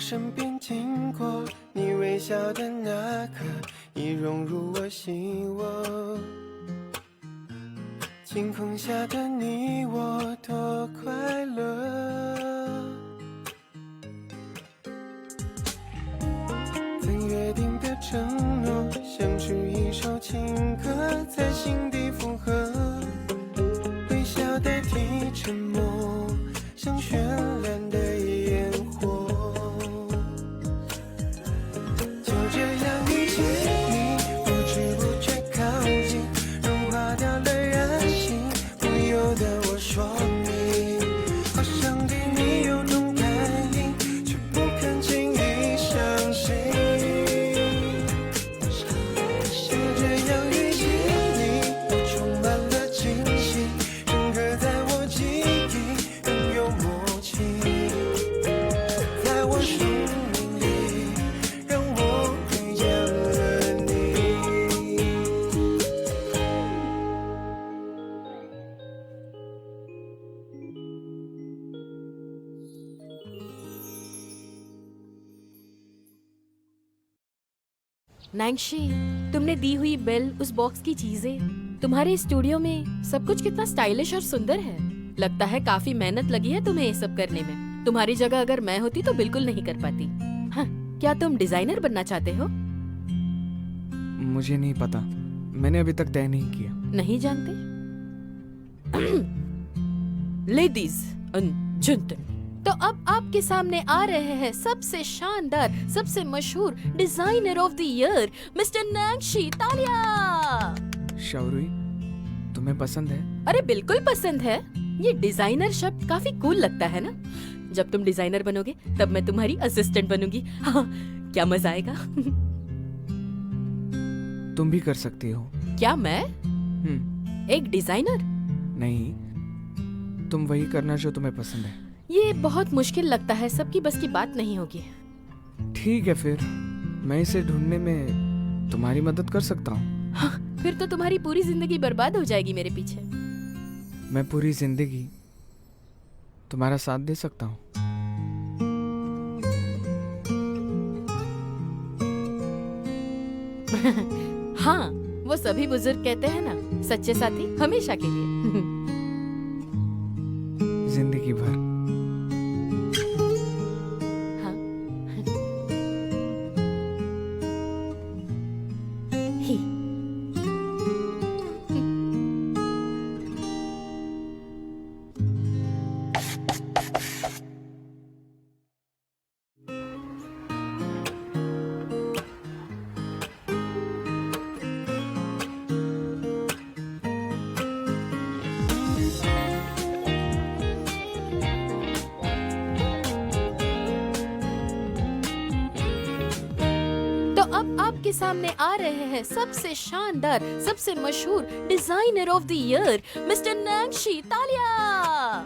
身边经过，你微笑的那刻，已融入我心窝。晴空下的你我多快乐，曾约定的承诺，像是一首情歌，在心底附和。微笑代替沉默，像绚烂的烟火。就这样遇见你，不知不觉靠近，融化掉了任性，不由得我说你，好像对你有种感应，却不肯轻易相信。就这样遇见你，我充满了惊喜，深刻在我记忆，更有默契，在我生命里，让我遇见了你。नैंशी, तुमने दी हुई बेल, उस बॉक्स की चीजें, तुम्हारे स्टूडियो में सब कुछ कितना स्टाइलिश और सुंदर है। लगता है काफी मेहनत लगी है तुम्हें ये सब करने में। तुम्हारी जगह अगर मैं होती तो बिल्कुल नहीं कर पाती। हाँ, क्या तुम डिजाइनर बनना चाहते हो? मुझे नहीं पता, मैंने अभी तक तय नहीं किया। नहीं जानते? लेडीज एंड जेंटलमैन, तो अब आपके सामने आ रहे हैं सबसे शानदार, सबसे मशहूर designer of the year, mister Nancy. तालियां! शावरुई, तुम्हें पसंद है? अरे बिल्कुल पसंद है। ये डिजाइनर शब्द काफी कूल लगता है ना। जब तुम डिजाइनर बनोगे तब मैं तुम्हारी असिस्टेंट बनूंगी। हाँ, क्या मजा आएगा। तुम भी कर सकती हो। क्या मैं एक डिजाइनर? नहीं, तुम वही करना जो तुम्हें पसंद है। ये बहुत मुश्किल लगता है, सबकी बस की बात नहीं होगी। ठीक है, फिर मैं इसे ढूंढने में तुम्हारी मदद कर सकता हूँ। हाँ, फिर तो तुम्हारी पूरी जिंदगी बर्बाद हो जाएगी मेरे पीछे। मैं पूरी जिंदगी तुम्हारा साथ दे सकता हूँ। हाँ, वो सभी बुजुर्ग कहते हैं ना, सच्चे साथी हमेशा के लिए। जिंदगी भर। हाँ। ही। तो अब आपके सामने आ रहे हैं सबसे शानदार, सबसे मशहूर designer of the year, mister Nancy. तालियां!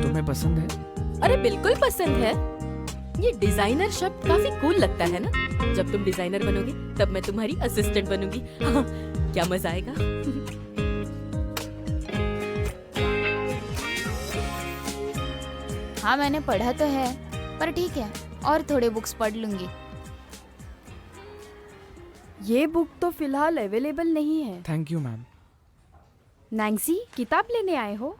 तुम्हें पसंद है? अरे बिल्कुल पसंद है। ये डिजाइनर शब्द काफी कूल लगता है ना। जब तुम डिजाइनर बनोगे तब मैं तुम्हारी असिस्टेंट बनूंगी। हाँ, क्या मजा आएगा। हाँ, मैंने पढ़ा तो है, पर ठीक है, और थोड़े बुक्स पढ़ लूंगी। ये बुक तो फिलहाल अवेलेबल नहीं है। Thank you ma'am. नैंसी, किताब लेने आए हो?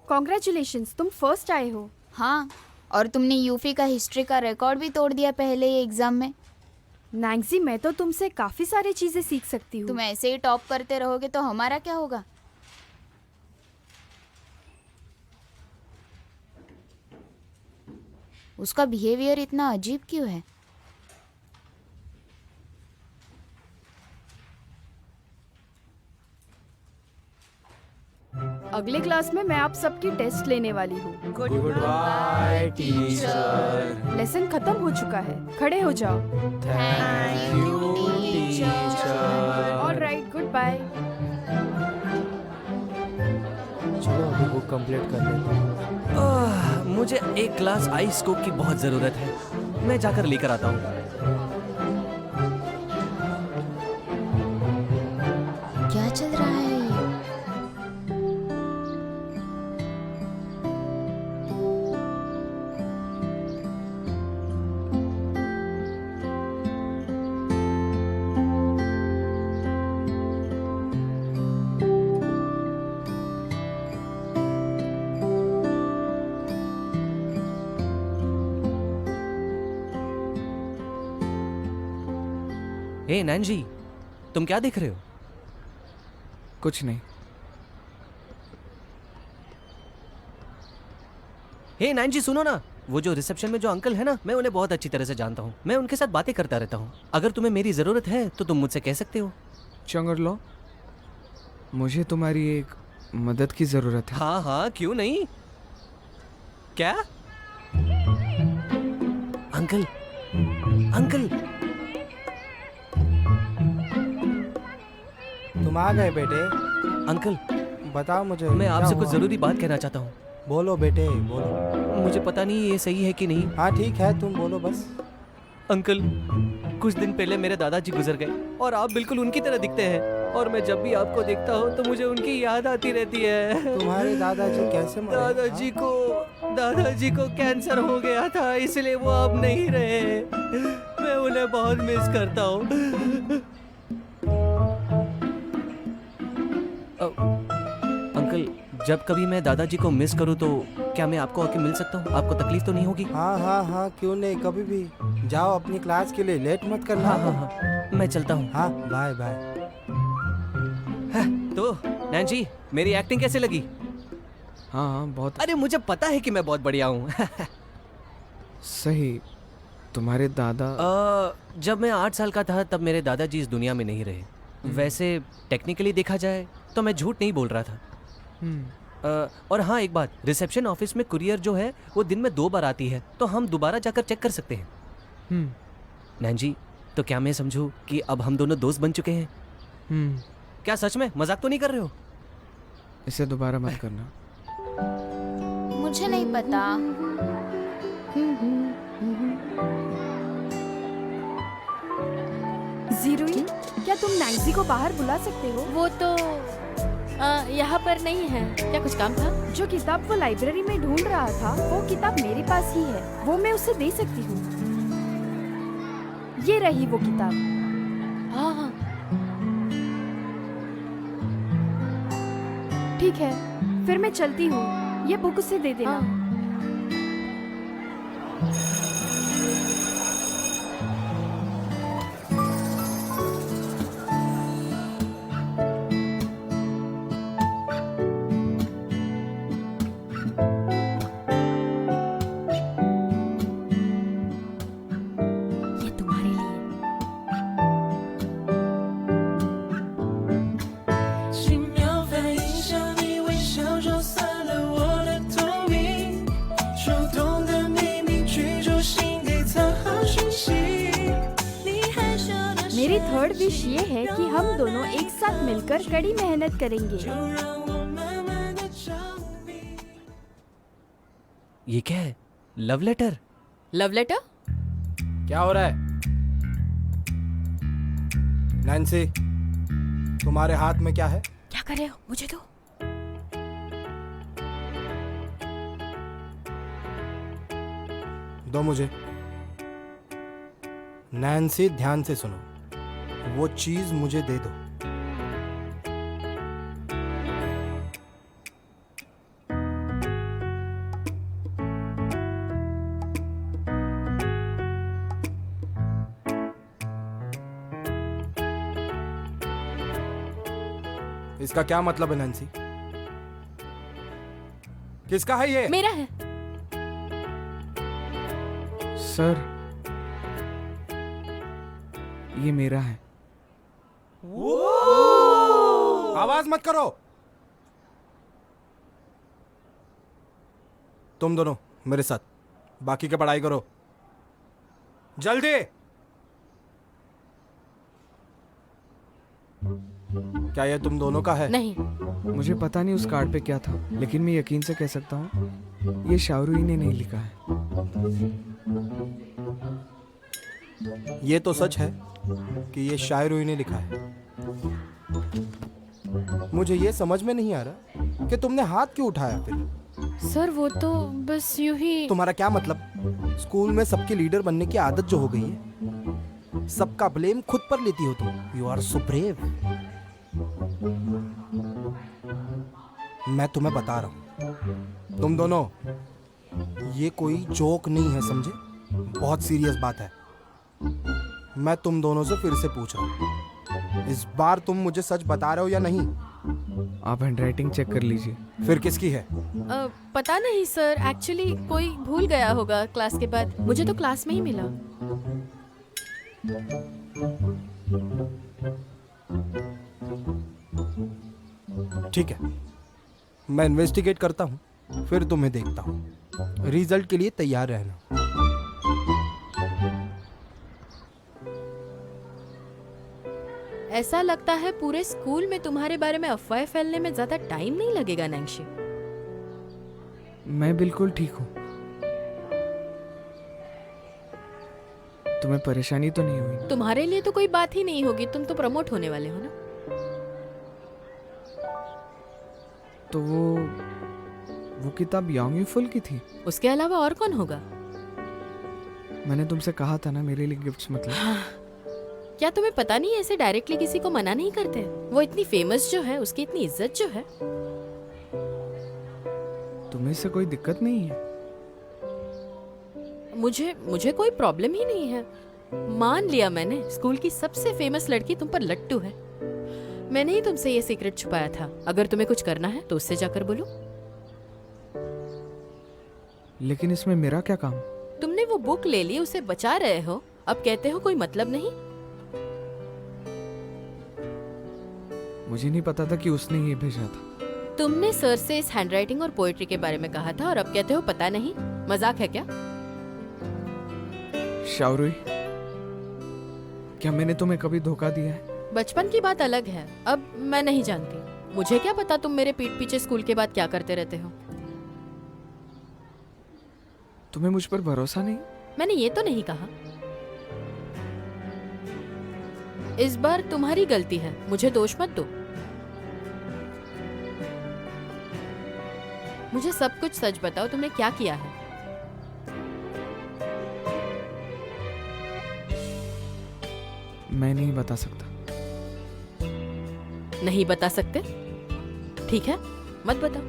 कॉन्ग्रेचुलेशंस, तुम फर्स्ट आए हो। हाँ, और तुमने यूफी का हिस्ट्री का रिकॉर्ड भी तोड़ दिया पहले ही एग्जाम में। नैंसी, मैं तो तुमसे काफी सारी चीजें सीख सकती हूँ। तुम ऐसे ही टॉप करते रहोगे तो हमारा क्या होगा? उसका बिहेवियर इतना अजीब क्यों है? अगले क्लास में मैं आप सबकी टेस्ट लेने वाली हूँ। Good bye teacher. लेसन खत्म हो चुका है, खड़े हो जाओ। Thank you teacher. Alright, good bye. चलो अभी बुक कंप्लीट कर लेते हैं। मुझे एक ग्लास आइस कोक की बहुत जरूरत है। मैं जाकर लेकर आता हूँ। क्या चल रहा है ये? हे नैनजी, तुम क्या देख रहे हो? कुछ नहीं। हे नैनजी सुनो ना, वो जो रिसेप्शन में जो अंकल है ना, मैं उन्हें बहुत अच्छी तरह से जानता हूँ। मैं उनके साथ बातें करता रहता हूँ। अगर तुम्हें मेरी जरूरत है तो तुम मुझसे कह सकते हो। चंगरलो, मुझे तुम्हारी एक मदद की जरूरत है। हाँ हाँ, क्यों नहीं। क्या? अंकल, अंकल, तुम आ गए बेटे। अंकल, बताओ मुझे, मैं क्या आपसे कुछ हुआ? जरूरी बात कहना चाहता हूँ। बोलो बेटे, बोलो। मुझे पता नहीं ये सही है कि नहीं। हाँ ठीक है, तुम बोलो बस। अंकल, कुछ दिन पहले मेरे दादाजी गुजर गए और आप बिल्कुल उनकी तरह दिखते हैं। और मैं जब भी आपको देखता हूँ तो मुझे उनकी याद आती रहती है। तुम्हारे दादाजी कैसे मरे? दादाजी को कैंसर हो गया था, इसलिए वो अब नहीं रहे। मैं उन्हें बहुत मिस करता हूँ। अंकल, जब कभी मैं दादाजी को मिस करूँ तो क्या मैं आपको आके मिल सकता हूँ? आपको तकलीफ तो नहीं होगी? हाँ हाँ हाँ, क्यों नहीं, कभी भी। जाओ अपनी क्लास के लिए, लेट मत करना। हाँ हाँ हाँ, मैं चलता हूँ। हाँ, बाय बाय। तो नैनजी, मेरी एक्टिंग कैसे लगी? हाँ हाँ, बहुत अरे मुझे पता है कि मैं बहुत बढ़िया हूँ। सही। तुम्हारे दादा जब मैं 8 साल का था तब मेरे दादाजी इस दुनिया में नहीं रहे। वैसे टेक्निकली देखा जाए तो मैं झूठ नहीं बोल रहा था। और हाँ, एक बात, रिसेप्शन ऑफिस में कुरियर जो है वो दिन में 2 बार आती है, तो हम दोबारा जाकर चेक कर सकते हैं। नैनजी, तो क्या मैं समझूं कि अब हम दोनों दोस्त बन चुके हैं? क्या सच में? मजाक तो नहीं कर रहे हो? इसे दोबारा मत करना। मुझे नहीं पता। जीरुई, क्या तुम नैन्सी को बाहर बुला सकते हो? वो तो यहाँ पर नहीं है। क्या कुछ काम था? जो किताब वो लाइब्रेरी में ढूंढ रहा था, वो किताब मेरे पास ही है। वो मैं उसे दे सकती हूँ। ये रही वो किताब। हाँ हाँ, ठीक है, फिर मैं चलती हूँ। ये बुक उसे दे देना। हाँ। ये तुम्हारे लिए।奇妙反应像你微笑就散了我的透明，手动的秘密居住心底藏好讯息。你害羞的 मेरी थर्ड विश ये है कि हम दोनों एक साथ मिलकर कड़ी मेहनत करेंगे।就让我慢慢的着迷。 ये क्या है? Love letter? Love letter? क्या हो रहा है? नैन्सी, तुम्हारे हाथ में क्या है? क्या कर रहे हो? मुझे दो। दो मुझे। नैन्सी, ध्यान से सुनो, वो चीज मुझे दे दो। इसका क्या मतलब है नैन्सी? किसका है ये? मेरा है। सर, ये मेरा है। आवाज मत करो। तुम दोनों मेरे साथ, बाकी की पढ़ाई करो जल्दी। क्या ये तुम दोनों का है? नहीं। मुझे पता नहीं उस कार्ड पे क्या था, लेकिन मैं यकीन से कह सकता हूँ ये शाहरुई ने नहीं लिखा है। ये तो सच है कि ये शायर रूही ने लिखा है। मुझे ये समझ में नहीं आ रहा कि तुमने हाथ क्यों उठाया फिर। सर वो तो बस यूं ही। तुम्हारा क्या मतलब? स्कूल में सबके लीडर बनने की आदत जो हो गई है, सबका ब्लेम खुद पर लेती हो तुम। You are so brave. मैं तुम्हें बता रहा हूं, तुम दोनों, ये कोई जोक नहीं है, समझे? बहुत सीरियस बात है। मैं तुम दोनों से फिर से पूछ रहा हूं, इस बार तुम मुझे सच बता रहे हो या नहीं? आप हैंडराइटिंग चेक कर लीजिए। फिर किसकी है? पता नहीं सर, एक्चुअली कोई भूल गया होगा क्लास के बाद। मुझे तो क्लास में ही मिला। ठीक है, मैं इन्वेस्टिगेट करता हूँ, फिर तुम्हें देखता हूँ। रिजल्ट के लिए तैयार रहना। ऐसा लगता है पूरे स्कूल में तुम्हारे बारे में अफवाहें फैलने में ज्यादा टाइम नहीं लगेगा नैंशी। मैं बिल्कुल ठीक हूँ। तुम्हें परेशानी तो नहीं हुई? तुम्हारे लिए तो कोई बात ही नहीं होगी, तुम तो प्रमोट होने वाले हो ना। तो वो किताब यांग यूफुल की थी? उसके अलावा और कौन होगा? मैंने तुमसे कहा था ना मेरे लिए गिफ्ट्स मतलब। क्या तुम्हें पता नहीं, ऐसे डायरेक्टली किसी को मना नहीं करते। वो इतनी फेमस जो है, उसकी इतनी इज्जत जो है। तुम्हें इससे कोई दिक्कत नहीं है? मुझे कोई प्रॉब्लम ही नहीं है। मान लिया मैंने, स्कूल की सबसे फेमस लड़की तुम पर लट्टू है। मैंने ही तुमसे ये सीक्रेट छुपाया था। अगर तुम्हें कुछ करना है तो उससे जाकर बोलो। लेकिन इसमें मेरा क्या काम? तुमने वो बुक ले ली, उसे बचा रहे हो, अब कहते हो कोई मतलब नहीं। मुझे नहीं पता था कि उसने ये भेजा था। तुमने सर से इस हैंडराइटिंग और पोएट्री के बारे में कहा था और अब कहते हो पता नहीं। मजाक है क्या? शाओरुई, क्या मैंने तुम्हें कभी धोखा दिया है? बचपन की बात अलग है, अब मैं नहीं जानती। मुझे क्या पता तुम मेरे पीठ पीछे स्कूल के बाद क्या करते रहते हो। तुम्हें मुझ पर भरोसा नहीं? मैंने ये तो नहीं कहा। इस बार तुम्हारी गलती है, मुझे दोष मत दो। मुझे सब कुछ सच बताओ, तुमने क्या किया है? मैं नहीं बता सकता। नहीं बता सकते? ठीक है, मत बताओ।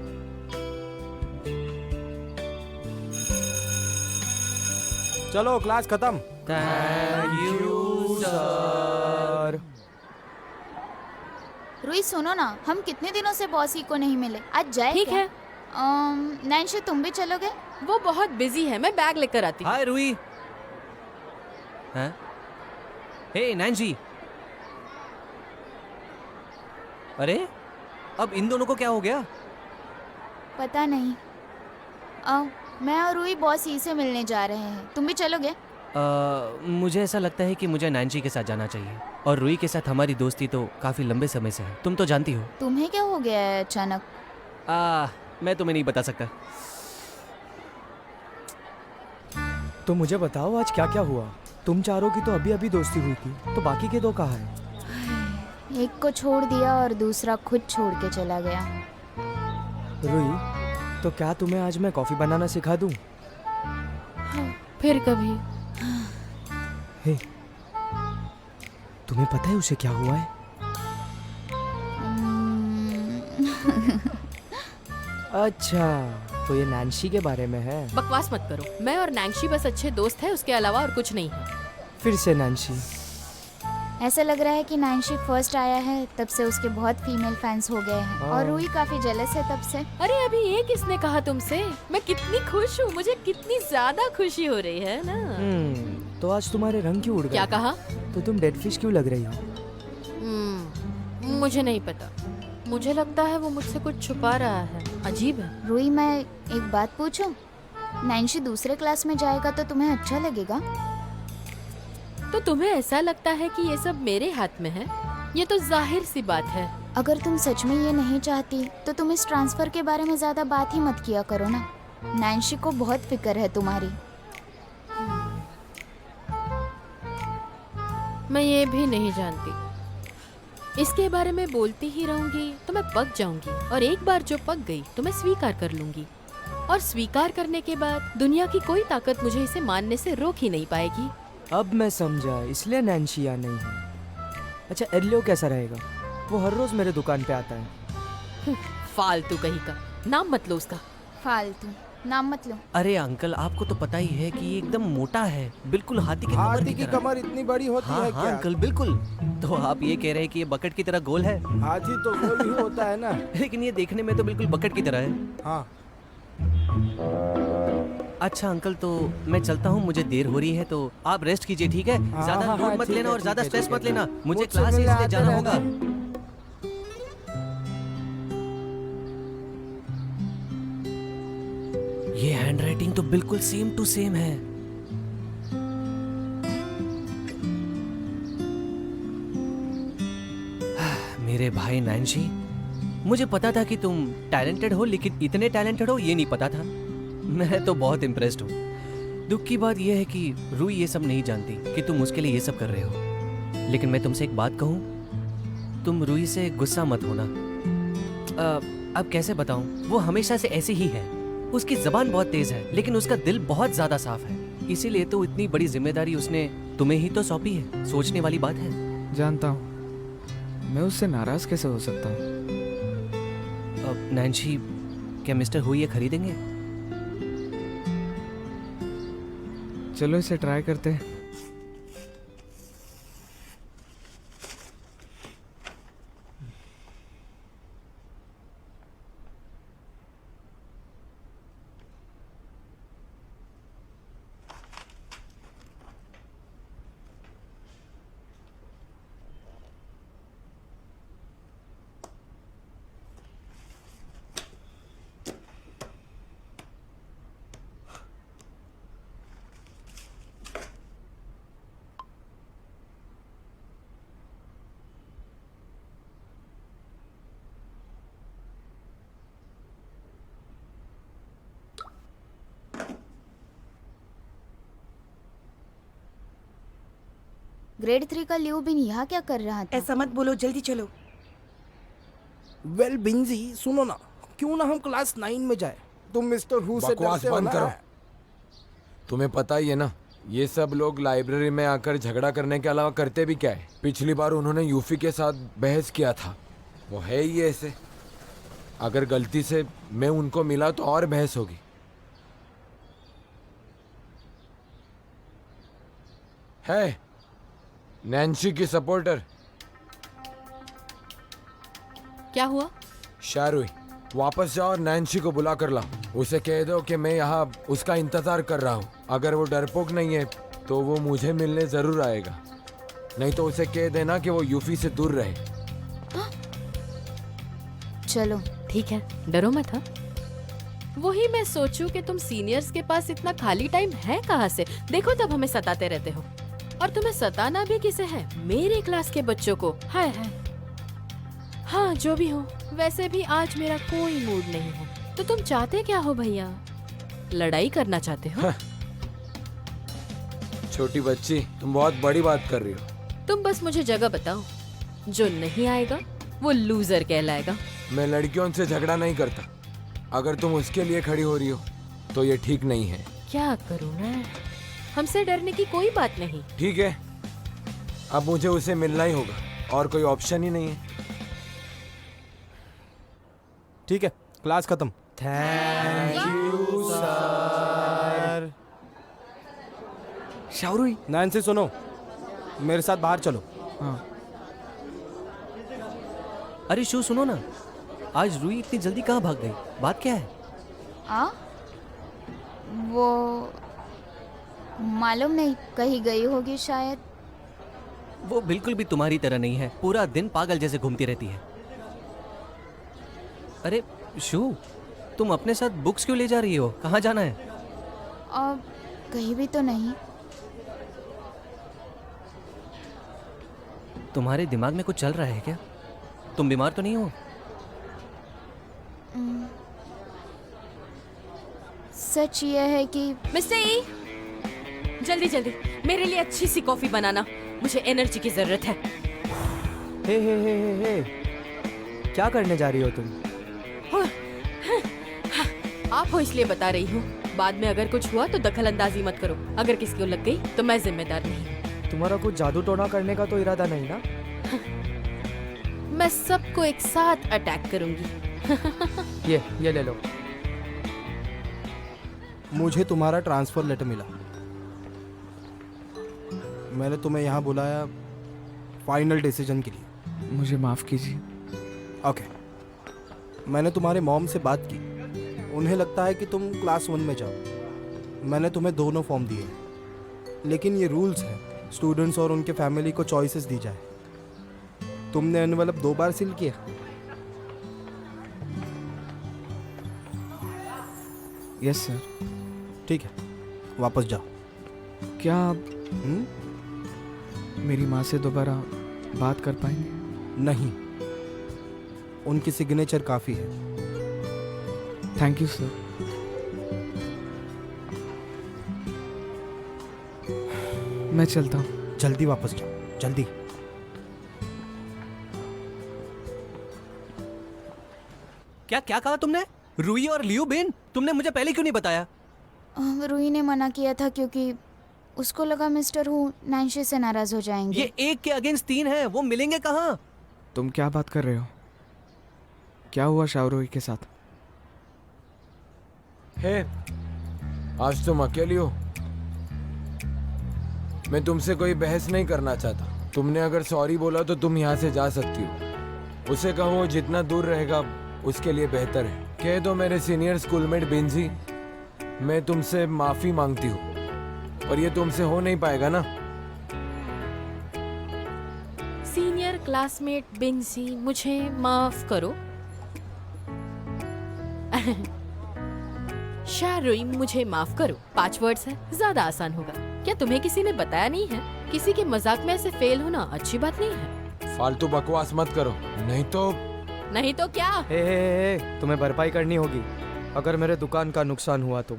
चलो क्लास खत्म। Thank you sir. रूही सुनो ना, हम कितने दिनों से बॉस को नहीं मिले, आज जाए ठीक क्या? है, नैंशी तुम भी चलोगे? वो बहुत बिजी है, मैं बैग लेकर आती हूँ। हाय रूही। हैं? हे नैंजी। अरे अब इन दोनों को क्या हो गया? पता नहीं। मैं और रूही बॉस से मिलने जा रहे हैं, तुम भी चलोगे? मुझे ऐसा लगता है कि मुझे नैंजी के साथ जाना चाहिए। और रूही के साथ हमारी दोस्ती तो काफ़ी लंबे समय से है, तुम तो जानती हो। तुम्हें क्या हो गया है अचानक? मैं तुम्हें नहीं बता सकता। तो मुझे बताओ आज क्या क्या हुआ? तुम चारों की तो अभी अभी दोस्ती हुई थी, तो बाकी के दो कहाँ हैं? एक को छोड़ दिया और दूसरा खुद छोड़ के चला गया। रूही, तो क्या तुम्हें आज मैं कॉफ़ी बनाना सिखा दूँ? फिर कभी। हे, तुम्हें पता है उसे क्या हुआ है? अच्छा, तो ये नैंशी के बारे में है। बकवास मत करो, मैं और नैंशी बस अच्छे दोस्त हैं, उसके अलावा और कुछ नहीं है। फिर से नैंशी। ऐसा लग रहा है कि नैंशी फर्स्ट आया है तब से उसके बहुत फीमेल फैंस हो गए हैं और रूही काफी जेलस है तब से। अरे अभी ये किसने कहा तुमसे? मैं कितनी खुश हूँ, मुझे कितनी ज्यादा खुशी हो रही है ना। तो आज तुम्हारे रंग क्यों उड़ गए? क्या कहा? तो तुम डेड फिश क्यों लग रही हो? मुझे नहीं पता, मुझे लगता है वो मुझसे कुछ छुपा रहा है। अजीब है। रूही, मैं एक बात पूछूं? नैंशी दूसरे क्लास में जाएगा तो तुम्हें अच्छा लगेगा? तो तुम्हें ऐसा लगता है कि ये सब मेरे हाथ में है? ये तो जाहिर सी बात है। अगर तुम सच में ये नहीं चाहती तो तुम इस ट्रांसफर के बारे में ज्यादा बात ही मत किया करो ना। नैंशी को बहुत फिक्र है तुम्हारी। मैं ये भी नहीं जानती। इसके बारे में बोलती ही रहूंगी तो मैं पक जाऊंगी, और एक बार जो पक गई तो मैं स्वीकार कर लूंगी, और स्वीकार करने के बाद दुनिया की कोई ताकत मुझे इसे मानने से रोक ही नहीं पाएगी। अब मैं समझा, इसलिए नैन्सी यहाँ नहीं है। अच्छा, एलियो कैसा रहेगा? वो हर रोज मेरे दुकान पे आता है। फालतू कहीं का, नाम मत लो उसका। फालतू नाम मत लो। अरे अंकल, आपको तो पता ही है कि ये एकदम मोटा है, बिल्कुल हाथी की कमर हाथी की की तरह। कमर इतनी बड़ी होती हाँ है हाँ क्या? अंकल, बिल्कुल। तो आप ये कह रहे हैं कि ये बकेट की तरह गोल है? हाथी तो गोल ही होता है ना। लेकिन ये देखने में तो बिल्कुल बकेट की तरह है। हाँ, अच्छा अंकल, तो मैं चलता हूँ, मुझे देर हो रही है, तो आप रेस्ट कीजिए, ठीक है? हाँ, ज्यादा हाँ, लोड हाँ, मत ठीक लेना है, और ज्यादा ठीक है, स्ट्रेस ठीक है, मत लेना। ठीक है। मुझे मुझसे क्लास मिलने इसलिए आते जाना रहना। होगा। ये हैंडराइटिंग तो बिल्कुल सेम टू सेम है। मेरे भाई नैन्सी, मुझे पता था कि तुम टैलेंटेड हो, लेकिन इतने टैलेंटेड हो ये नहीं पता था। मैं तो बहुत इम्प्रेस्ड हूँ। दुख की बात यह है कि रूई ये सब नहीं जानती कि तुम उसके लिए ये सब कर रहे हो। लेकिन मैं तुमसे एक बात कहूँ, तुम रूई से गुस्सा मत होना। अब कैसे बताऊँ, वो हमेशा से ऐसे ही है। उसकी जबान बहुत तेज है, लेकिन उसका दिल बहुत ज्यादा साफ है। इसीलिए तो इतनी बड़ी जिम्मेदारी उसने तुम्हें ही तो सौंपी है। सोचने वाली बात है। जानता हूँ, मैं उससे नाराज कैसे हो सकता हूँ? अब नैन्सी, क्या मिस्टर हुई ये खरीदेंगे? चलो इसे ट्राई करते हैं। ग्रेड 3 का लियो बिन यहाँ क्या कर रहा था? ऐसा मत बोलो, जल्दी चलो। वेल बिंजी, सुनो ना, क्यों ना हम क्लास 9 में जाए? तुम मिस्टर हु से बकवास डरते हो बंद ना? करो। तुम्हें पता ही है ना, ये सब लोग लाइब्रेरी में आकर झगड़ा करने के अलावा करते भी क्या है? पिछली बार उन्होंने यूफी के साथ बहस किया था। वो है ही ऐसे। अगर गलती से मैं उनको मिला तो और बहस होगी। है नैन्सी की सपोर्टर क्या हुआ? शारुई, वापस जाओ और नैन्सी को बुला कर लाओ। उसे कह दो कि मैं यहाँ उसका इंतजार कर रहा हूँ। अगर वो डरपोक नहीं है तो वो मुझे मिलने जरूर आएगा। नहीं तो उसे कह देना कि वो यूफी से दूर रहे। चलो। ठीक है, डरो मत। हाँ, वही मैं सोचूं कि तुम सीनियर्स के पास इतना खाली टाइम है कहाँ से? देखो तब हमें सताते रहते हो, और तुम्हें सताना भी किसे है? मेरे क्लास के बच्चों को। हाय हाय। हाँ, जो भी हो, वैसे भी आज मेरा कोई मूड नहीं है। तो तुम चाहते क्या हो भैया? लड़ाई करना चाहते हो? छोटी बच्ची, तुम बहुत बड़ी बात कर रही हो। तुम बस मुझे जगह बताओ, जो नहीं आएगा वो लूजर कहलाएगा। मैं लड़कियों से झगड़ा नहीं करता। अगर तुम उसके लिए खड़ी हो रही हो तो ये ठीक नहीं है। क्या करूँ मैं? हमसे डरने की कोई बात नहीं। ठीक है, अब मुझे उसे मिलना ही होगा, और कोई ऑप्शन ही नहीं है। ठीक है, क्लास खत्म। Thank you sir. शारुई। नैन्सी सुनो, मेरे साथ बाहर चलो। हाँ, अरे शू, सुनो ना, आज रूई इतनी जल्दी कहाँ भाग गई? बात क्या है? वो मालूम नहीं, कहीं गई होगी शायद। वो बिल्कुल भी तुम्हारी तरह नहीं है, पूरा दिन पागल जैसे घूमती रहती है। अरे शू, तुम अपने साथ बुक्स क्यों ले जा रही हो? कहाँ जाना है? कहीं भी तो नहीं। तुम्हारे दिमाग में कुछ चल रहा है क्या? तुम बीमार तो नहीं हो? सच ये है कि मिस्टर ई, जल्दी जल्दी मेरे लिए अच्छी सी कॉफी बनाना। मुझे एनर्जी की जरूरत है। हे क्या करने जा रही हो तुम? आप हो इसलिए बता रही हूँ, बाद में अगर कुछ हुआ तो दखल अंदाजी मत करो। अगर किसी को लग गई तो मैं जिम्मेदार नहीं। तुम्हारा कुछ जादू टोना करने का तो इरादा नहीं ना? मैं सबको एक साथ अटैक करूंगी। ये ले लो। मुझे तुम्हारा ट्रांसफ़र लेटर मिला। मैंने तुम्हें यहाँ बुलाया फाइनल डिसीजन के लिए। मुझे माफ़ कीजिए। ओके। मैंने तुम्हारे मॉम से बात की। उन्हें लगता है कि तुम क्लास 1 में जाओ। मैंने तुम्हें दोनों फॉर्म दिए, लेकिन ये रूल्स हैं, स्टूडेंट्स और उनके फैमिली को चॉइसेस दी जाए। तुमने एनवेलप 2 बार सील किया। Yes sir. ठीक है, वापस जाओ। क्या आप मेरी माँ से दोबारा बात कर पाएंगे? नहीं, उनकी सिग्नेचर काफ़ी है। Thank you sir. मैं चलता हूँ। जल्दी वापस जाओ, जल्दी। क्या क्या कहा तुमने? रूई और लियू बेन? तुमने मुझे पहले क्यों नहीं बताया? रूही ने मना किया था क्योंकि उसको लगा मिस्टर हु नैन्शी से नाराज हो जाएंगे। ये 1 के अगेंस्ट 3 है, वो मिलेंगे कहाँ? तुम क्या बात कर रहे हो? क्या हुआ शाओरुई के साथ? हे, आज तुम अकेली हो। मैं तुमसे कोई बहस नहीं करना चाहता। तुमने अगर सॉरी बोला तो तुम यहाँ से जा सकती हो। उसे कहो जितना दूर रहेगा उसके लिए बेहतर है। कह दो मेरे सीनियर स्कूलमेट बिंजी, मैं तुमसे माफी मांगती हूँ, और ये तुमसे हो नहीं पाएगा ना। सीनियर क्लासमेट बिंसी, मुझे माफ करो। शारुई, मुझे माफ करो। 5 वर्ड्स है, ज्यादा आसान होगा। क्या तुम्हें किसी ने बताया नहीं है? किसी के मजाक में ऐसे फेल होना अच्छी बात नहीं है। फालतू बकवास मत करो, नहीं तो क्या? हे, तुम्हें भरपाई करनी होगी अगर मेरे दुकान का नुकसान हुआ तो।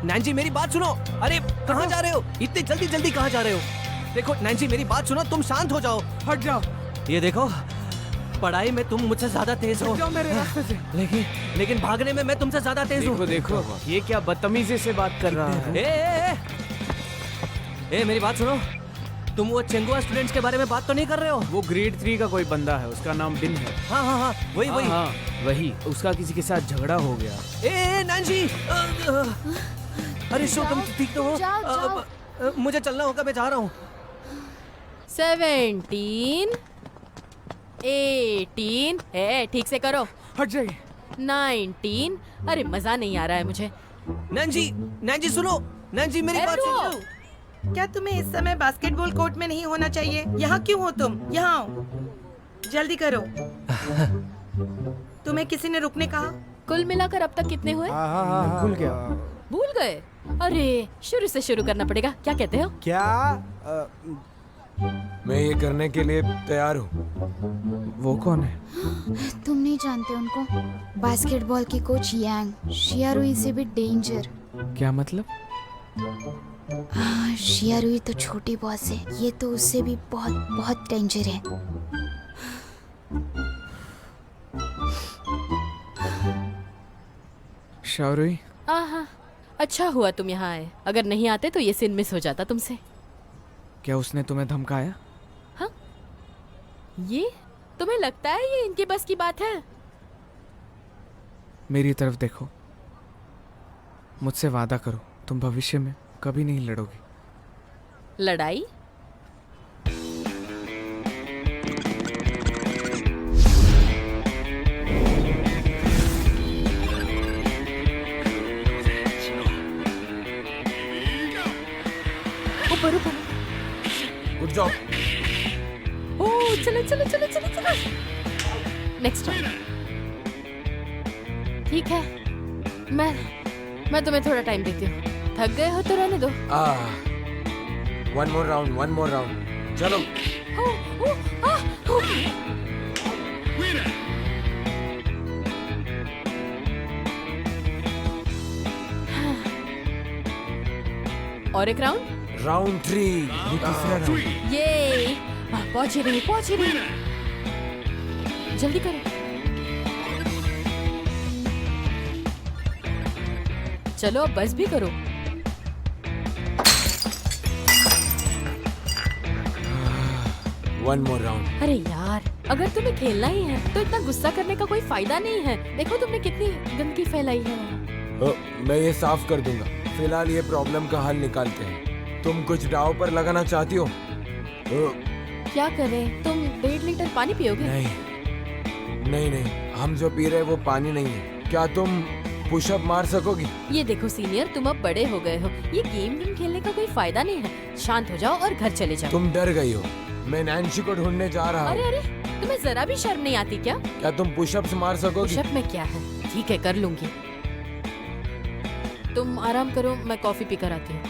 नैन्जी मेरी बात सुनो। अरे कहाँ जा रहे हो? इतनी जल्दी कहाँ जा रहे हो? देखो नैन्जी, मेरी बात सुनो, तुम शांत हो जाओ। हट जाओ। ये देखो, पढ़ाई में तुम मुझसे ज्यादा तेज हो। हट जाओ मेरे रास्ते से। लेकिन भागने में मैं तुमसे ज्यादा तेज हूँ। देखो ये क्या बदतमीजी से बात कर रहा है। ए, मेरी बात सुनो। तुम वो चेंगुआ स्टूडेंट्स के बारे में बात तो नहीं कर रहे हो? वो ग्रेड 3 का कोई बंदा है, उसका नाम बिन है। हाँ, वही। हाँ, वही। उसका किसी के साथ झगड़ा हो गया। ए नैन्जी, अरे शो, तुम ठीक तो हो? जाओ। मुझे चलना होगा, मैं जा रहा हूँ। 17, 18, ठीक से करो। हट जाइए। 19, अरे मजा नहीं आ रहा है मुझे। नैन्जी सुनो। नैन्जी मेरी बात रुको। सुनो। क्या तुम्हें इस समय बास्केटबॉल कोर्ट में नहीं होना चाहिए? यहाँ क्यों हो तुम? यहाँ आओ, जल्दी करो। तुम्हें किसी ने रुकने कहा? कुल मिलाकर अब तक कितने हुए? भूल गया। भूल गए? अरे शुरू से शुरू करना पड़ेगा। क्या कहते हो? क्या? मैं ये करने के लिए तैयार हूँ। वो कौन है? तुम नहीं जानते उनको? बास्केटबॉल की कोच यांग। शियारुई से भी डेंजर। क्या मतलब? शियारुई तो छोटी बॉस है, ये तो उससे भी बहुत बहुत डेंजर है। शाओरुई, आहा, अच्छा हुआ तुम यहाँ आए। अगर नहीं आते तो ये सीन मिस हो जाता तुमसे। क्या उसने तुम्हें धमकाया? हाँ? ये तुम्हें लगता है ये इनके बस की बात है? मेरी तरफ देखो, मुझसे वादा करो तुम भविष्य में कभी नहीं लड़ोगी। लड़ाई? ऊपर ऊपर। Good job. ओ चलो चलो चलो चलो चलो। Next round. ठीक है, मैं तुम्हें थोड़ा टाइम देती हूँ। थक गए हो तो रहने दो। One more round. चलो। और एक राउंड। राउंड 3, ये तीसरा राउंड। ये पहुंच ही रही। जल्दी करो। चलो अब बस भी करो। One more round. अरे यार, अगर तुम्हें खेलना ही है तो इतना गुस्सा करने का कोई फायदा नहीं है। देखो तुमने कितनी गंदगी फैलाई है। मैं ये साफ कर दूंगा। फिलहाल ये प्रॉब्लम का हल निकालते हैं। तुम कुछ दाव पर लगाना चाहती हो? क्या करें? तुम 1.5 लीटर पानी पियोगे? नहीं, हम जो पी रहे वो पानी नहीं है। क्या तुम पुशअप मार सकोगी? ये देखो सीनियर, तुम अब बड़े हो गए हो। ये गेम खेलने का कोई फायदा नहीं है। शांत हो जाओ और घर चले जाओ। तुम डर गई हो। मैं नैन्सी को ढूंढने जा रहा हूँ। अरे तुम्हें जरा भी शर्म नहीं आती क्या? क्या तुम पुशअप्स मार सकोगी? पुशअप में क्या है? ठीक है, कर लूंगी। तुम आराम करो, मैं कॉफी पी कर आती हूँ।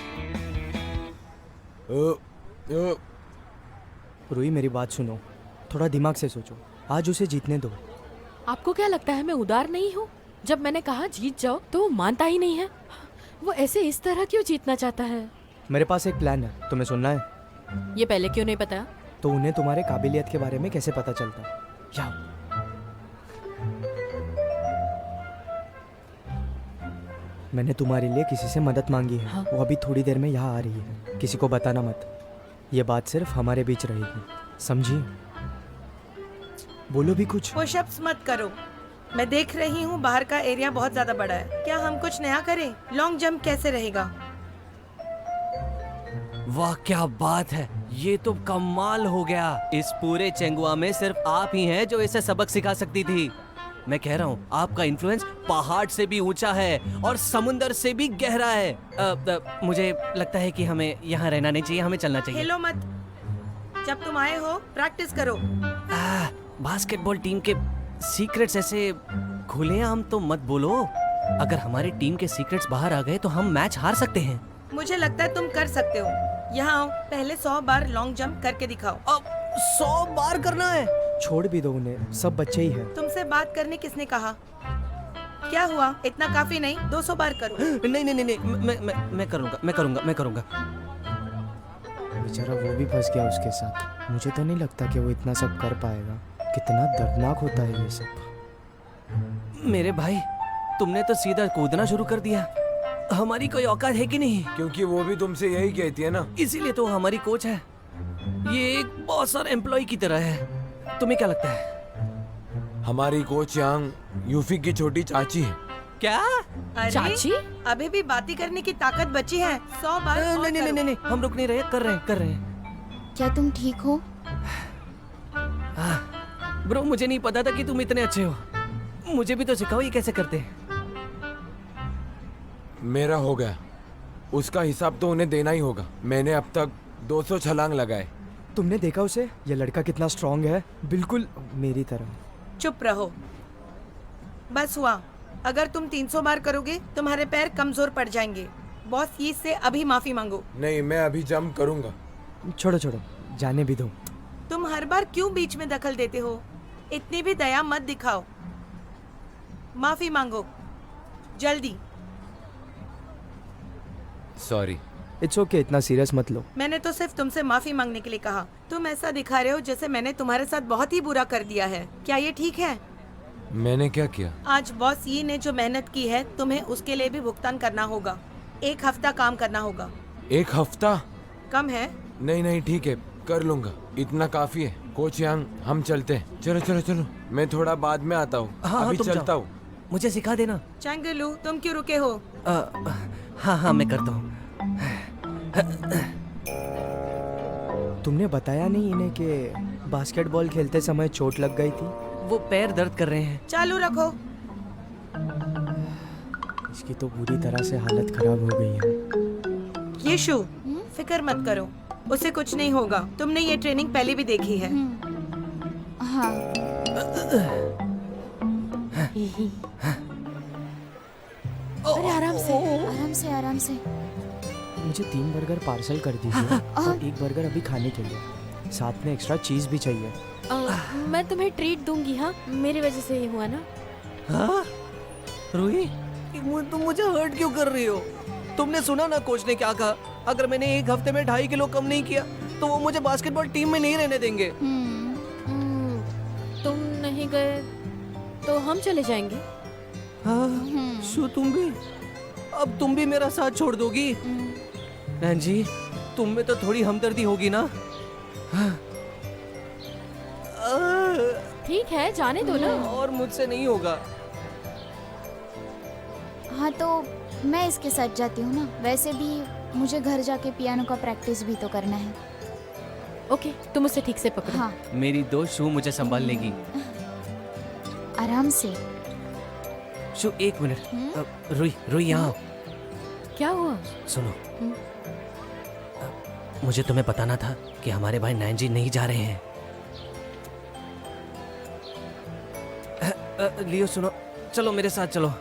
रूही मेरी बात सुनो, थोड़ा दिमाग से सोचो। आज उसे जीतने दो। आपको क्या लगता है मैं उदार नहीं हूँ? जब मैंने कहा जीत जाओ तो वो मानता ही नहीं है। वो ऐसे इस तरह क्यों जीतना चाहता है? मेरे पास एक प्लान है, तुम्हें सुनना है? ये पहले क्यों नहीं पता? तो उन्हें तुम्हारे काबिलियत के बारे में कैसे पता चलता? जाओ। मैंने तुम्हारे लिए किसी से मदद मांगी है। हाँ। वो अभी थोड़ी देर में यहाँ आ रही है। किसी को बताना मत। ये बात सिर्फ हमारे बीच रहेगी, समझी? बोलो भी कुछ। पुशअप्स मत करो। मैं देख रही हूँ बाहर का एरिया बहुत ज्यादा बड़ा है। क्या हम कुछ नया करें? लॉन्ग जंप कैसे रहेगा? वाह क्या बात है, ये तो कमाल हो गया। इस पूरे चेंगुआ में सिर्फ आप ही हैं जो इसे सबक सिखा सकती थी। मैं कह रहा हूँ आपका इन्फ्लुएंस पहाड़ से भी ऊंचा है और समुंदर से भी गहरा है। मुझे लगता है कि हमें यहाँ रहना नहीं चाहिए, हमें चलना चाहिए। खेलो मत। जब तुम आए हो प्रैक्टिस करो। बास्केटबॉल टीम के सीक्रेट्स ऐसे खुलेआम तो मत बोलो। अगर हमारी टीम के सीक्रेट्स बाहर आ गए तो हम मैच हार सकते हैं। मुझे लगता है तुम कर सकते हो। यहाँ आओ, पहले 100 बार लॉन्ग जंप करके दिखाओ। अब 100 बार करना है? छोड़ भी दो उन्हें, सब बच्चे ही हैं। तुमसे बात करने किसने कहा? क्या हुआ? इतना काफी नहीं, 200 बार करो। नहीं, मैं करूँगा। बेचारा वो भी फंस गया उसके साथ। मुझे तो नहीं लगता कि वो इतना सब कर पाएगा। कितना दर्दनाक होता है ये सब। मेरे भाई, तुमने तो सीधा कूदना शुरू कर दिया। हमारी कोई औकात है कि नहीं? क्योंकि वो भी तुमसे यही कहती है ना। इसीलिए तो हमारी कोच है। ये एक बॉस और एम्प्लॉय की तरह है। तुम्हें क्या लगता है? हमारी कोच यांग यूफी की छोटी चाची है। क्या? अरे, चाची? अभी भी बातें करने की ताकत बची है। 100 बार और करो। नहीं, हम रुक नहीं रहे, कर रहे हैं। क्या तुम ठीक हो? ब्रो, मुझे नहीं पता था कि तुम इतने अच्छे हो। मुझे भी तो सिखाओ ये कैसे करते हैं। मेरा हो गया, उसका हिसाब तो उन्हें देना ही होगा। मैंने अब तक 200 छलांग लगाए। तुमने देखा उसे? ये लड़का कितना स्ट्रांग है, बिल्कुल मेरी तरह। चुप रहो। बस हुआ। अगर तुम 300 बार करोगे तुम्हारे पैर कमजोर पड़ जाएंगे। बॉस ये से अभी माफी मांगो। नहीं, मैं अभी जंप करूंगा। छोड़ो, जाने भी दो। तुम हर बार क्यों बीच में दखल देते हो? इतनी भी दया मत दिखाओ। माफी मांगो जल्दी। सॉरी। इट्स ओके, इतना सीरियस मत लो। मैंने तो सिर्फ तुमसे माफी मांगने के लिए कहा। तुम ऐसा दिखा रहे हो जैसे मैंने तुम्हारे साथ बहुत ही बुरा कर दिया है। क्या ये ठीक है? मैंने क्या किया? आज बॉस ये ने जो मेहनत की है तुम्हें उसके लिए भी भुगतान करना होगा। 1 हफ्ता काम करना होगा। 1 हफ्ता? कम है? नहीं, ठीक है, कर लूंगा। इतना काफी है। कोच यांग, हम चलते हैं। चलो। मैं थोड़ा बाद में आता हूँ। हाँ, अभी तुम चलता जाओ। हूँ। मुझे सिखा देना। चंगलू, तुम क्यों रुके हो? हाँ, मैं करता हूँ। तुमने बताया नहीं इन्हें कि बास्केटबॉल खेलते समय चोट लग गई थी? वो पैर दर्द कर रहे हैं। चालू रखो। इसकी तो पूरी तरह से हालत खराब हो गई है। यीशु, फिक्र मत करो। उसे कुछ नहीं होगा। तुमने ये ट्रेनिंग पहले भी देखी है। हाँ। अरे आराम से। आराम से आराम से। मुझे 3 बर्गर पार्सल कर दीजिए और 1 बर्गर अभी खाने के लिए, साथ में एक्स्ट्रा चीज भी चाहिए। मैं तुम्हें ट्रीट दूंगी। हाँ, मेरी वजह से ये हुआ ना। हाँ रूही, तुम मुझे हर्ट क्यों कर रही हो? तुमने सुना ना कोच ने क्या कहा? अगर मैंने 1 हफ्ते में 2.5 किलो कम नहीं किया तो वो मुझे बास्केटबॉल टीम में नहीं रहने देंगे। तुम नहीं गए तो हम चले जाएंगे। हाँ, शू तुम भी? अब तुम भी मेरा साथ छोड़ दोगी? नैंजी, तुम में तो थोड़ी हमदर्दी होगी ना? ठीक है, जाने दो ना। और मुझसे नहीं होगा। हाँ तो मैं इसके साथ जाती हूँ ना। वैसे भी मुझे घर जाके पियानो का प्रैक्टिस भी तो करना है। ओके, तुम उसे ठीक से पकड़ो। हाँ। मेरी दोस्त शू मुझे संभाल लेगी। आराम से। शू 1 मिनट। रूही यहाँ आओ। क्या हुआ? सुनो, मुझे तुम्हें बताना था कि हमारे भाई नैंजी नहीं जा रहे हैं। लियो सुनो, चलो मेरे साथ चलो।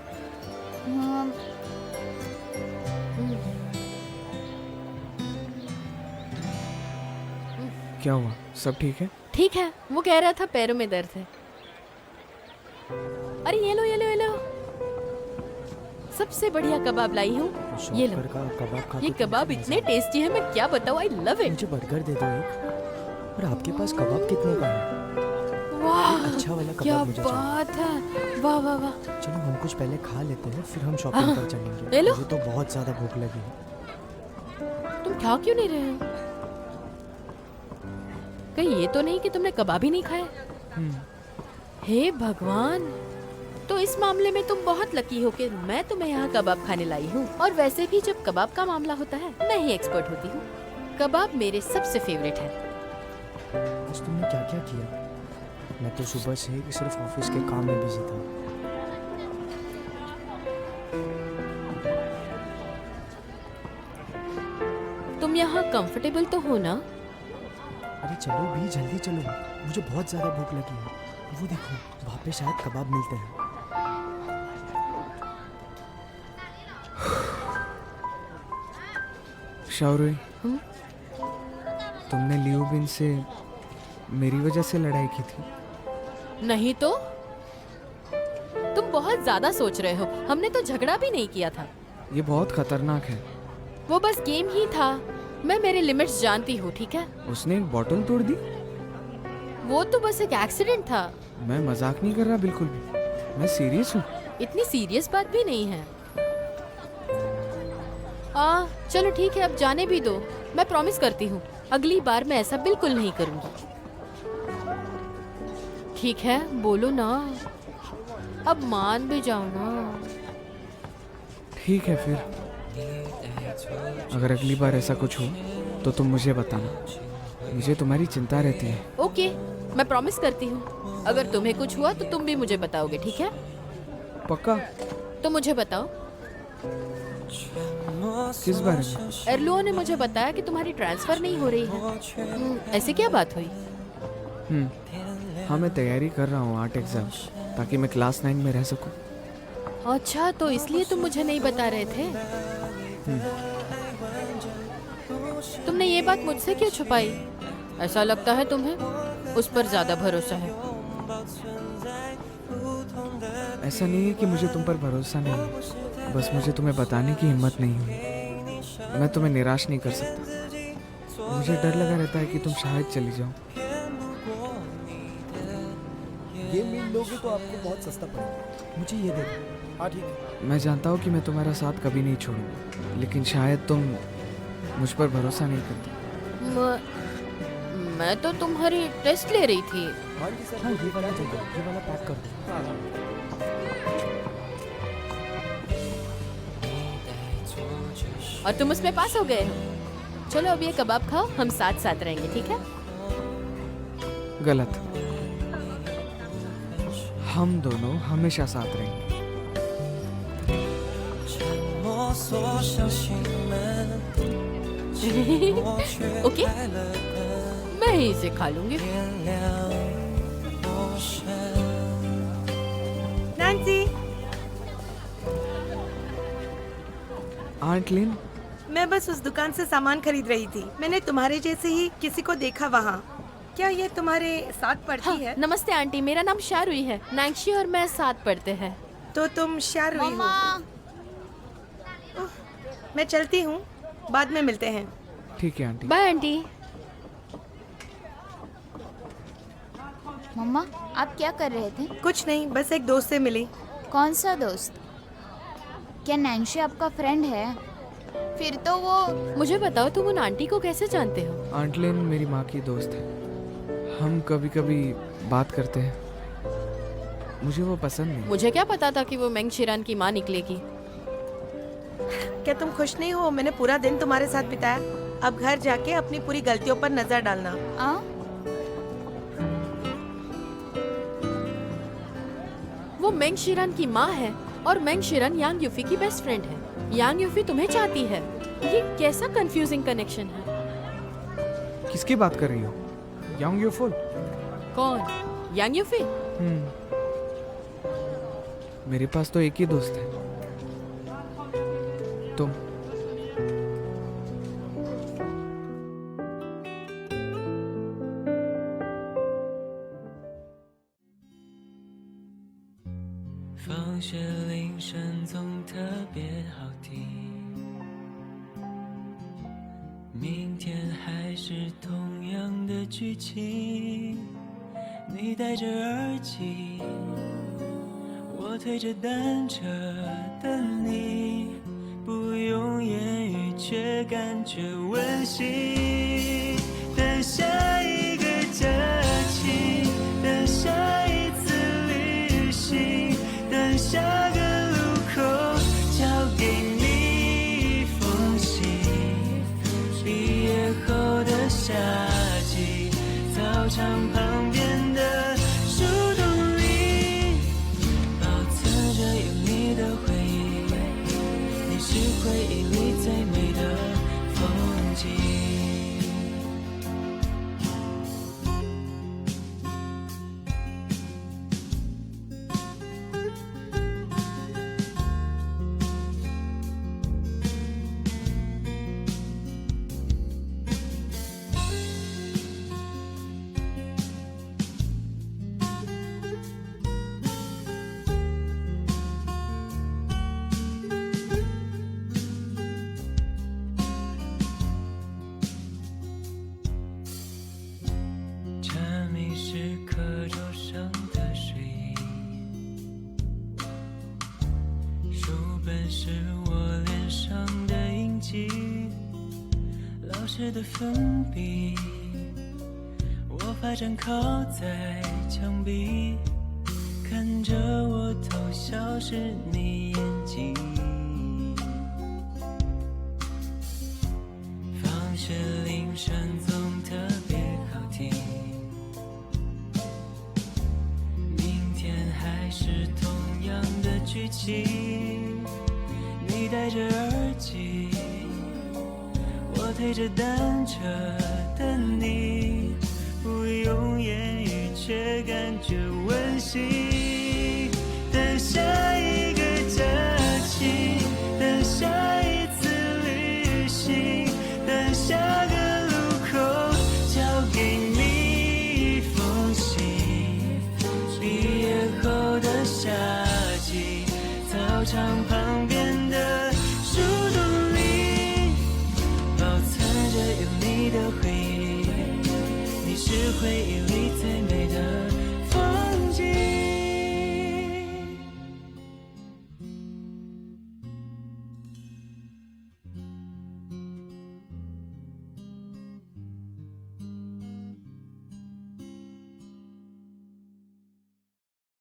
क्या हुआ? सब ठीक है? ठीक है, वो कह रहा था पैरों में दर्द है। अरे ये लो ये लो ये लो, सबसे बढ़िया कबाब लाई हूँ। ये लो। कबाब ये कबाब इतने टेस्टी है, मैं क्या बताऊँ। I love it. मुझे बर्गर दे दो एक। और आपके पास कबाब कितने का है? वाह, अच्छा वाला कबाब क्या मुझे बात है। वाह वाह वाह। चलो हम कुछ पहले खा लेते हैं, फिर हम शॉपिंग पर चलेंगे। ले लो। मुझे तो बहुत ज्यादा भूख लगी है। तुम खा क्यों नहीं रहे हो? कहीं ये तो नहीं कि तुमने कबाब ही नहीं खाए? हे भगवान, तो इस मामले में तुम बहुत लकी हो कि मैं तुम्हें यहाँ कबाब खाने लाई हूँ। और वैसे भी जब कबाब का मामला होता है, मैं ही एक्सपर्ट होती हूँ। कबाब मेरे सबसे फेवरेट है। आज तुमने क्या क्या किया? मैं तो सुबह से सिर्फ ऑफिस के काम में बिजी था। तुम यहाँ कंफर्टेबल तो हो ना? अरे चलो भी, जल्दी चलो, मुझे बहुत ज्यादा भूख लगी है। वो देखो, वहाँ पे शायद कबाब मिलते हैं। शाओरुई, तुमने लियो बिन से मेरी वजह से लड़ाई की थी? नहीं तो? तुम बहुत ज्यादा सोच रहे हो। हमने तो झगड़ा भी नहीं किया था। ये बहुत खतरनाक है। वो बस गेम ही था। मैं मेरे लिमिट्स जानती हूँ, ठीक है? उसने एक बॉटल तोड़ दी। वो तो बस एक एक्सीडेंट था। मैं मजाक नहीं कर रहा बिल्कुल भी, मैं सीरियस हूँ। इतनी सीरियस बात भी नहीं है। चलो ठीक है, अब जाने भी दो। मैं प्रॉमिस करती हूँ, अगली बार मैं ऐसा बिल्कुल नहीं करूँगी। ठीक है, बोलो ना, अब मान भी जाओ ना। ठीक है फिर, अगर अगली बार ऐसा कुछ हो तो तुम मुझे बताना। मुझे तुम्हारी चिंता रहती है। ओके, मैं प्रॉमिस करती हूँ, अगर तुम्हें कुछ हुआ तो तुम भी मुझे बताओगे, ठीक है? पक्का? तो मुझे बताओ। किस बारे में? एर्लुओ ने मुझे बताया कि तुम्हारी ट्रांसफर नहीं हो रही है। ऐसे क्या बात हुई? हाँ, मैं तैयारी कर रहा हूँ आर्ट एग्जाम, ताकि मैं क्लास 9 में रह सकूँ। अच्छा, तो इसलिए तुम मुझे नहीं बता रहे थे? तुमने ये बात मुझसे क्यों छुपाई? ऐसा लगता है तुम्हें उस पर ज्यादा भरोसा है। ऐसा नहीं है कि मुझे तुम पर भरोसा नहीं है, बस मुझे तुम्हें बताने की हिम्मत नहीं हुई। मैं तुम्हें निराश नहीं कर सकता। मुझे डर लगा रहता है कि तुम शायद चली जाओ। ये मील लोगे तो आपको बहुत सस्ता पड़ेगा। मुझे ये दे दो। हाँ ठीक है। मैं जानता हूँ कि मैं तुम्हारा साथ कभी नहीं छोड़ूंगा, लेकिन शायद तुम मुझ पर भरोसा नहीं करती। मैं तो तुम्हारी टेस्ट ले रही थी। हाँ जी सर। हाँ, ये वाला चाहिए, ये वाला पैक कर दो। और तुम उसमें पास हो गए हो। चलो अब ये कबाब खाओ, हम साथ साथ रहेंगे, ठीक है? गलत, हम दोनों हमेशा साथ रहेंगे। ओके, मैं ही इसे खा लूंगी। नैन्सी, आंट लिन, मैं बस उस दुकान से सामान खरीद रही थी। मैंने तुम्हारे जैसे ही किसी को देखा वहाँ। क्या ये तुम्हारे साथ पढ़ती है? नमस्ते आंटी, मेरा नाम शारुई है। नैंशी और मैं साथ पढ़ते हैं। तो तुम शारुई हो? मैं चलती हूँ, बाद में मिलते हैं। ठीक है आंटी। Bye aunty. मम्मा, आप क्या कर रहे थे? कुछ नहीं, बस एक दोस्त से मिली। कौन सा दोस्त? क्या नैन्शी आपका फ्रेंड है? फिर तो वो... मुझे बताओ, तुम उन आंटी को कैसे जानते हो? आंट लिन मेरी माँ की दोस्त है। हम कभी कभी बात करते हैं। मुझे वो पसंद नहीं। मुझे क्या पता था कि वो मेंग शिरान की माँ निकलेगी। क्या तुम खुश नहीं हो? मैंने पूरा दिन तुम्हारे साथ बिताया। अब घर जाके अपनी पूरी गलतियों पर नजर डालना। वो मेंग शिरान की माँ है और मेंग शिरान यांग यूफी की बेस्ट फ्रेंड है। यांग यूफी तुम्हें चाहती है। ये कैसा कंफ्यूजिंग कनेक्शन है? किसकी बात कर रही हो? यांग यूफी? कौन? यांग यूफी? मेरे पास तो एक ही दोस्त है, तुम।放学铃声总特别好听，明天还是同样的剧情。你戴着耳机，我推着单车等你，不用言语却感觉温馨。等下一个假期，等下一次旅行，等下个路口交给你一封信。毕业后的夏季，操场旁边的树洞里，保存着有你的回忆，你是回忆里最美的风景。蝉鸣是课桌上的睡影，书本是我脸上的印记，老师的粉笔，我发站靠在墙壁，看着我偷笑是你眼睛。放学铃声总特别好听，明天还是同样的剧情。你戴着耳机，我推着单车等你，不用言语却感觉温馨。